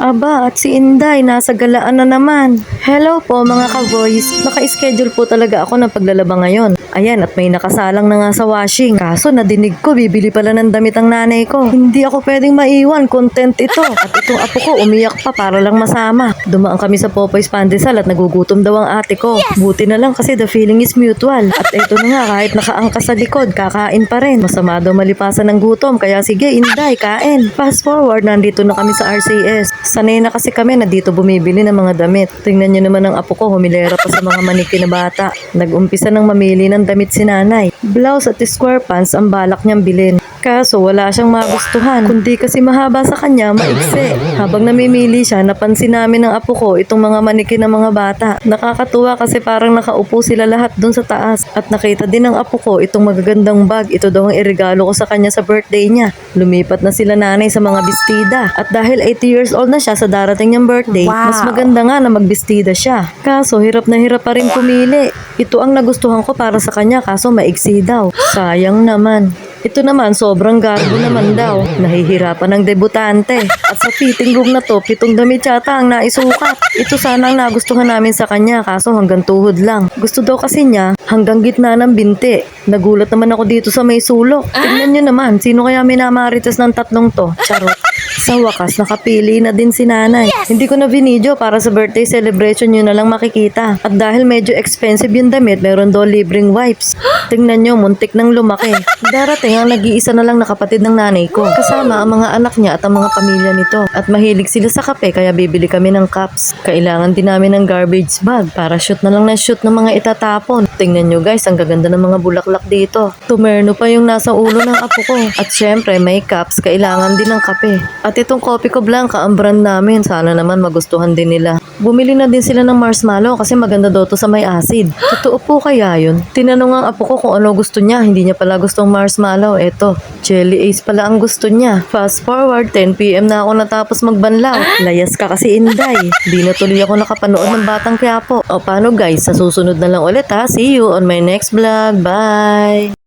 Aba, at si Inday, nasa galaan na naman. Hello po mga ka-boys. Naka-schedule po talaga ako ng paglalaba ngayon. Ayan, at may nakasalang na nga sa washing. Kaso nadinig ko, bibili pala ng damit ang nanay ko. Hindi ako pwedeng maiwan, content ito. At itong apo ko, umiyak pa para lang masama. Dumaan kami sa Popoy's Pandesal at nagugutom daw ang ate ko. Buti na lang kasi the feeling is mutual. At ito na nga, kahit nakaangkas sa likod, kakain pa rin. Masama daw malipasan ng gutom, kaya sige, Inday, kain. Fast forward, nandito na kami sa RCS. Sanay na kasi kami na dito bumibili ng mga damit. Tingnan nyo naman ang apo ko, humilera pa sa mga maniki na bata. Nag-umpisa ng mamili ng damit si nanay. Blouse at square pants ang balak niyang bilhin. Kaso wala siyang magustuhan, kundi kasi mahaba sa kanya, maiksi. Habang namimili siya, napansin namin ng apo ko itong mga maniki ng mga bata. Nakakatuwa kasi parang nakaupo sila lahat dun sa taas. At nakita din ng apo ko itong magagandang bag. Ito daw ang irregalo ko sa kanya sa birthday niya. Lumipat na sila nanay sa mga bestida. At dahil 80 years old na siya sa darating niyang birthday, mas maganda nga na magbestida siya. Kaso hirap na hirap pa rin pumili. Ito ang nagustuhan ko para sa kanya, kaso maiksi daw. Sayang naman. Ito naman, sobrang garbo naman daw. Nahihirapan ng debutante. At sa fitting room na to, 7 damit yata ang naisukat. Ito sana ang nagustuhan namin sa kanya, kaso hanggang tuhod lang. Gusto daw kasi niya hanggang gitna ng binti. Nagulat naman ako dito sa may sulok. Tingnan nyo naman, sino kaya minamarites ng tatlong to? Charot. Sa wakas, nakapili na din si nanay. Hindi ko na binidyo para sa birthday celebration nyo na lang makikita. At dahil medyo expensive yung damit, meron daw libreng wipes. Tingnan nyo, muntik nang lumaki. Darating ang nag-iisa na lang na kapatid ng nanay ko. Kasama ang mga anak niya at ang mga pamilya nito. At mahilig sila sa kape, kaya bibili kami ng cups. Kailangan din namin ng garbage bag para shoot na lang na shoot ng mga itatapon. Tingnan nyo guys, ang gaganda ng mga bulaklak dito. Tumerno pa yung nasa ulo ng apo ko. At syempre, may cups, kailangan din ng kape. At itong Coffee ko Blanca, ang brand namin. Sana naman magustuhan din nila. Bumili na din sila ng marshmallow kasi maganda daw to sa may acid. Totoo po kaya yun? Tinanong ang apo ko kung ano gusto niya. Hindi niya pala gustong marshmallow. Eto, Jelly Ace pala ang gusto niya. Fast forward, 10 PM na ako natapos magbanlaw. Layas ka kasi Inday. Di na tuloy ako nakapanood ng Batang Quiapo. O paano guys, sa susunod na lang ulit ha. See you on my next vlog. Bye!